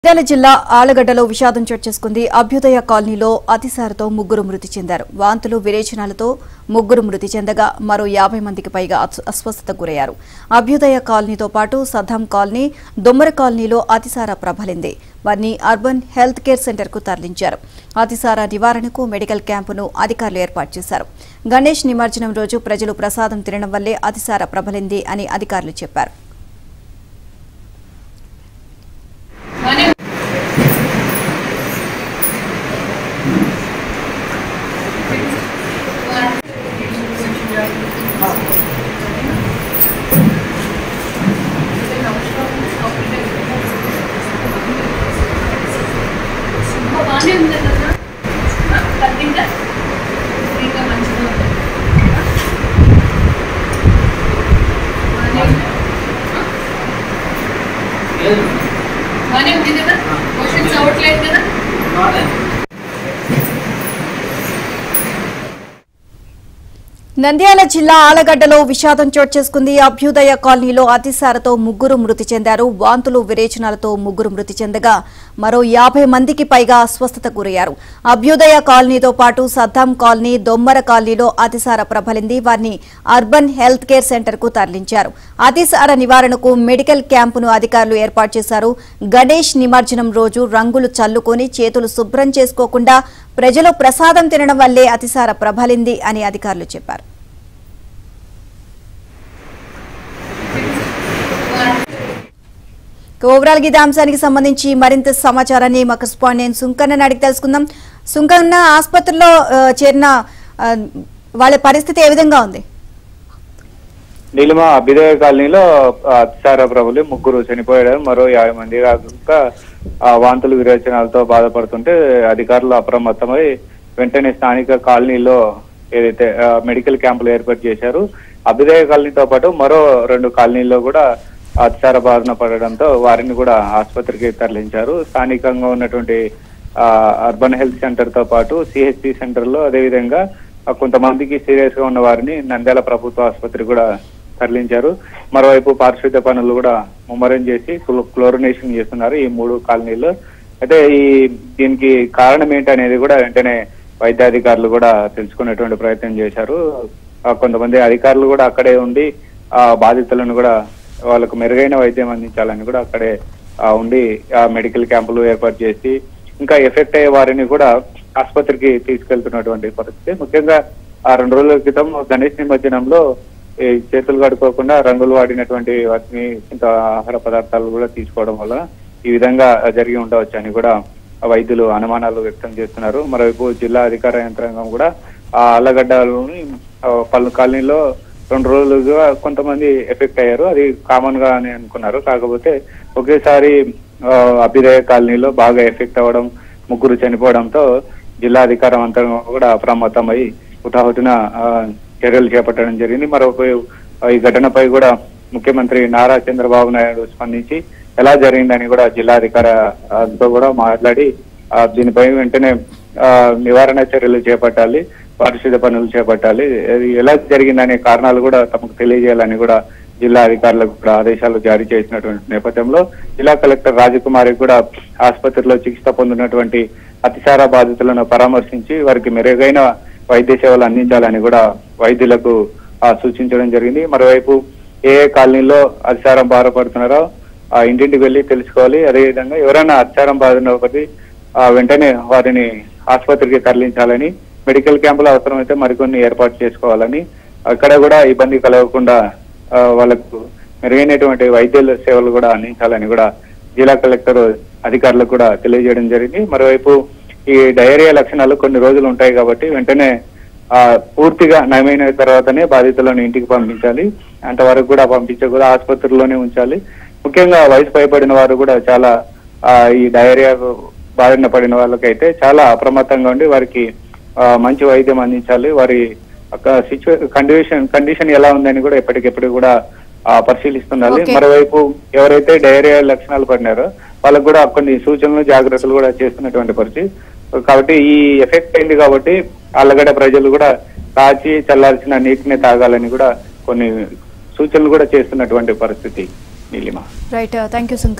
నంద్యాల జిల్లా ఆళ్లగడ్డలో విషాదం చోటు చేసుకుంది. అభ్యుదయ కాలనీలో అతిసారతో ముగ్గురు మృతి చెందారు. వాంతులు విరేచనాలతో ముగ్గురు మృతి చెందగా మరో 50 మందికి పైగా అస్వస్థతకు గురయ్యారు. అభ్యుదయ కాలనీతో పాటు సద్దాం కాలనీ, దొమ్మర కాలనీలో అతిసార ప్రబలింది. వారిని అర్బన్ హెల్త్ కేర్ సెంటర్కు తరలించారు. అతిసార నివారణకు మెడికల్ క్యాంపును అధికారులు ఏర్పాటు చేశారు. గణేష్ నిమజ్జనం రోజు ప్రజలు ప్రసాదం తినడం వల్లే అతిసార ప్రబలింది అని అధికారులు చెప్పారు. నంద్యాల జిల్లా ఆళ్లగడ్డలో విషాదం చోటు చేసుకుంది. అభ్యుదయ కాలనీలో అతిసారతో ముగ్గురు మృతి చెందారు. వాంతులు విరేచనాలతో ముగ్గురు మృతి చెందగా మరో 50 మందికి పైగా అస్వస్థతకు గురయ్యారు. అభ్యుదయ కాలనీతో పాటు సద్దాం కాలనీ, దొమ్మర కాలనీలో అతిసార ప్రబలింది. వారిని అర్బన్ హెల్త్ కేర్ సెంటర్కు తరలించారు. అతిసార నివారణకు మెడికల్ క్యాంపును అధికారులు ఏర్పాటు చేశారు. గణేష్ నిమజ్జనం రోజు రంగులు చల్లుకొని చేతులు శుభ్రం చేసుకోకుండా ప్రజలు ప్రసాదం తినడం వల్లే అతిసార ప్రబలింది అని అధికారులు చెప్పారు. ఓవరాల్ గా అంశానికి సంబంధించి మరింత సమాచారాన్ని మా కరెస్పాండెంట్ సుంకన్న అడిగి తెలుసుకుందాం. సుంకన్న, ఆసుపత్రిలో చేరిన వాళ్ళ పరిస్థితి ఏ విధంగా ఉంది? నీలిమ అభ్యుదయ కాలనీలో అతిసార ప్రబలి ముగ్గురు చనిపోయారు. మరో 50 మంది కాక వాంతులు విరేచనాలతో బాధపడుతుంటే అధికారులు అప్రమత్తమై వెంటనే స్థానిక కాలనీలో ఏదైతే మెడికల్ క్యాంపులు ఏర్పాటు చేశారు. అభ్యుదయ కాలనీతో పాటు మరో 2 కాలనీల్లో కూడా అతిసార బారిన పడడంతో వారిని కూడా ఆసుపత్రికి తరలించారు. స్థానికంగా ఉన్నటువంటి అర్బన్ హెల్త్ సెంటర్ తో పాటు సిహెచ్సి సెంటర్ లో అదేవిధంగా కొంతమందికి సీరియస్ గా ఉన్న వారిని నంద్యాల ప్రభుత్వ ఆసుపత్రి కూడా తరలించారు. మరోవైపు పారిశుద్ధ్య పనులు కూడా ముమ్మరం చేసి క్లోరినేషన్ చేస్తున్నారు ఈ 3 కాలనీల్లో. అయితే దీనికి కారణం ఏంటనేది కూడా వెంటనే వైద్యాధికారులు కూడా తెలుసుకునేటువంటి ప్రయత్నం చేశారు. కొంతమంది అధికారులు కూడా అక్కడే ఉండి బాధితులను కూడా వాళ్ళకు మెరుగైన వైద్యం అందించాలని కూడా అక్కడే ఉండి మెడికల్ క్యాంపులు ఏర్పాటు చేసి ఇంకా ఎఫెక్ట్ అయ్యే వారిని కూడా ఆసుపత్రికి తీసుకెళ్తున్నటువంటి పరిస్థితి. ముఖ్యంగా 2 రోజుల క్రితం గణేష్ నిమజ్జనంలో చేతులు కడుక్కోకుండా రంగులు వాడినటువంటి వాటిని ఇంత ఆహార పదార్థాలు కూడా తీసుకోవడం వల్ల ఈ విధంగా జరిగి ఉండవచ్చు అని కూడా వైద్యులు అనుమానాలు వ్యక్తం చేస్తున్నారు. మరోవైపు జిల్లా అధికార యంత్రాంగం కూడా ఆళ్లగడ్డలోని పలు కాలనీలో 2 రోజులుగా కొంతమంది ఎఫెక్ట్ అయ్యారు. అది కామన్ గా అని అనుకున్నారు. కాకపోతే ఒకేసారి అభ్యుదయ కాలనీలో బాగా ఎఫెక్ట్ అవ్వడం, ముగ్గురు చనిపోవడంతో జిల్లా అధికార యంత్రాంగం కూడా అప్రమత్తమై హుటాహుటిన చర్యలు చేపట్టడం జరిగింది. మరోవైపు ఈ ఘటనపై కూడా ముఖ్యమంత్రి నారా చంద్రబాబు నాయుడు స్పందించి ఎలా జరిగిందని కూడా జిల్లా అధికారులతో కూడా మాట్లాడి దీనిపై వెంటనే నివారణ చర్యలు చేపట్టాలి, పారిశుద్ధ్య పనులు చేపట్టాలి, ఎలా జరిగిందనే కారణాలు కూడా తమకు తెలియజేయాలని కూడా జిల్లా అధికారులకు కూడా ఆదేశాలు జారీ చేసినటువంటి నేపథ్యంలో జిల్లా కలెక్టర్ రాజకుమారి కూడా ఆసుపత్రిలో చికిత్స పొందినటువంటి అతిసార బాధితులను పరామర్శించి వారికి మెరుగైన వైద్య సేవలు అందించాలని కూడా వైద్యులకు సూచించడం జరిగింది. మరోవైపు ఏ కాలనీలో అతిసారం బాధపడుతున్నారో ఇంటింటికి వెళ్లి తెలుసుకోవాలి. అదేవిధంగా ఎవరైనా అతిసారం బాధినప్పటికీ వెంటనే వారిని ఆసుపత్రికి తరలించాలని, మెడికల్ క్యాంపులు అవసరమైతే మరికొన్ని ఏర్పాటు చేసుకోవాలని, అక్కడ కూడా ఇబ్బంది కలగకుండా వాళ్ళకు మెరుగైనటువంటి వైద్య సేవలు కూడా అందించాలని కూడా జిల్లా కలెక్టర్ అధికారులకు కూడా తెలియజేయడం జరిగింది. మరోవైపు ఈ డయేరియా లక్షణాలు కొన్ని రోజులు ఉంటాయి కాబట్టి వెంటనే పూర్తిగా నయమైన తర్వాతనే బాధితులను ఇంటికి పంపించాలి. అంతవరకు కూడా పంపించకూడదు, ఆసుపత్రిలోనే ఉంచాలి. ముఖ్యంగా వయసు పైబడిన వారు కూడా చాలా ఈ డయేరియా బారిన పడిన వాళ్ళకైతే చాలా అప్రమత్తంగా ఉండి వారికి మంచి వైద్యం అందించాలి. వారి కండిషన్ ఎలా ఉందని కూడా ఎప్పటికెప్పుడు కూడా పరిశీలిస్తుండాలి. మరోవైపు ఎవరైతే డయేరియా లక్షణాలు పడినారో వాళ్ళకు కూడా కొన్ని సూచనలు, జాగ్రత్తలు కూడా చేస్తున్నటువంటి పరిస్థితి. కాబట్టి ఈ ఎఫెక్ట్ అయింది కాబట్టి ఆళ్లగడ్డ ప్రజలు కూడా కాచి చల్లార్చిన నీటిని తాగాలని కూడా కొన్ని సూచనలు కూడా చేస్తున్నటువంటి పరిస్థితి. నీలిమ. Right, thank you Shankar.